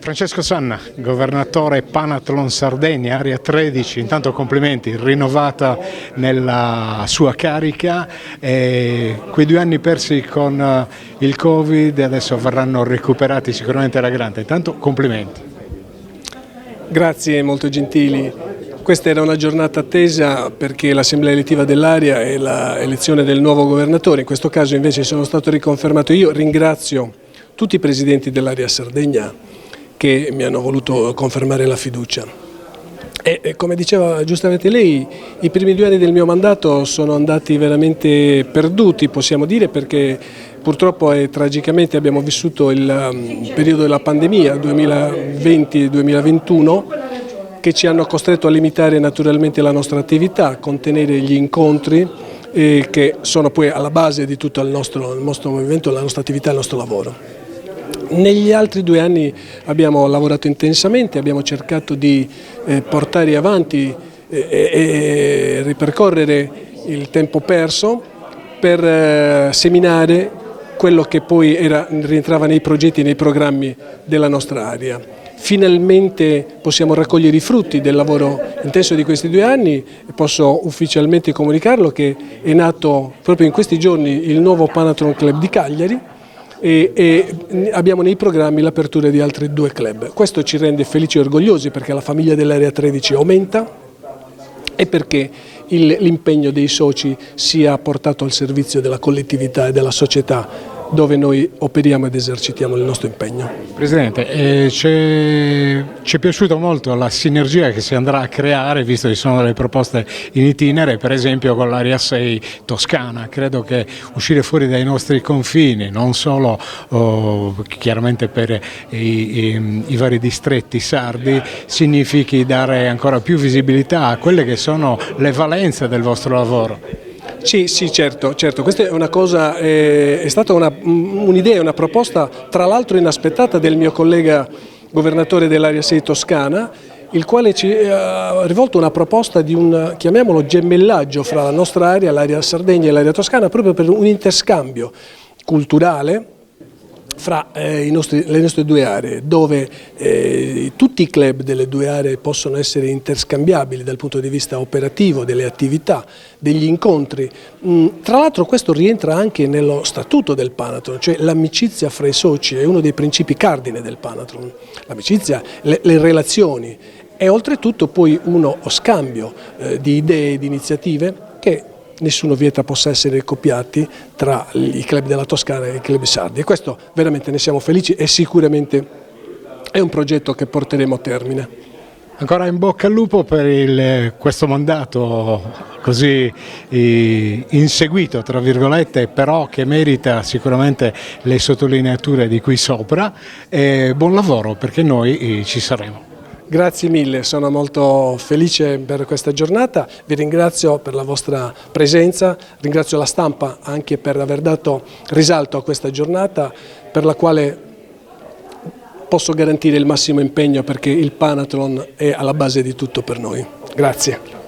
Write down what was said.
Francesco Sanna, governatore Panathlon Sardegna, Area 13, intanto complimenti, rinnovata nella sua carica. Quei 2 anni persi con il Covid adesso verranno recuperati sicuramente alla grande, intanto complimenti. Grazie, molto gentili. Questa era una giornata attesa perché l'assemblea elettiva dell'area e l'elezione del nuovo governatore, in questo caso invece sono stato riconfermato io. Ringrazio tutti i presidenti dell'area Sardegna che mi hanno voluto confermare la fiducia. E come diceva giustamente lei, i primi 2 anni del mio mandato sono andati veramente perduti, possiamo dire, perché purtroppo e tragicamente abbiamo vissuto il periodo della pandemia 2020-2021 che ci hanno costretto a limitare naturalmente la nostra attività, a contenere gli incontri che sono poi alla base di tutto il nostro movimento, la nostra attività, il nostro lavoro. Negli altri 2 anni abbiamo lavorato intensamente, abbiamo cercato di portare avanti e ripercorrere il tempo perso per seminare quello che poi rientrava nei progetti e nei programmi della nostra area. Finalmente possiamo raccogliere i frutti del lavoro intenso di questi 2 anni e posso ufficialmente comunicarlo che è nato proprio in questi giorni il nuovo Panathlon Club di Cagliari e abbiamo nei programmi l'apertura di altri 2 club. Questo ci rende felici e orgogliosi perché la famiglia dell'Area 13 aumenta e perché l'impegno dei soci sia portato al servizio della collettività e della società dove noi operiamo ed esercitiamo il nostro impegno. Presidente, ci è piaciuta molto la sinergia che si andrà a creare, visto che ci sono delle proposte in itinere, per esempio con l'Area 6 toscana. Credo che uscire fuori dai nostri confini, non solo chiaramente per i vari distretti sardi, significhi dare ancora più visibilità a quelle che sono le valenze del vostro lavoro. Sì, certo, questa è una cosa, è stata un'idea, una proposta tra l'altro inaspettata del mio collega governatore dell'Area 6 toscana, il quale ci ha rivolto una proposta di un, chiamiamolo, gemellaggio fra la nostra area, l'area Sardegna e l'area toscana, proprio per un interscambio culturale fra le nostre 2 aree, dove tutti i club delle 2 aree possono essere interscambiabili dal punto di vista operativo, delle attività, degli incontri. Tra l'altro questo rientra anche nello statuto del Panathlon, cioè l'amicizia fra i soci è uno dei principi cardine del Panathlon, l'amicizia, le relazioni e oltretutto poi uno scambio di idee e di iniziative che nessuno vieta possa essere copiati tra i club della Toscana e i club sardi e questo veramente ne siamo felici e sicuramente è un progetto che porteremo a termine. Ancora in bocca al lupo per questo mandato così inseguito, tra virgolette, però che merita sicuramente le sottolineature di qui sopra e buon lavoro perché noi ci saremo. Grazie mille, sono molto felice per questa giornata, vi ringrazio per la vostra presenza, ringrazio la stampa anche per aver dato risalto a questa giornata per la quale posso garantire il massimo impegno perché il Panathlon è alla base di tutto per noi. Grazie.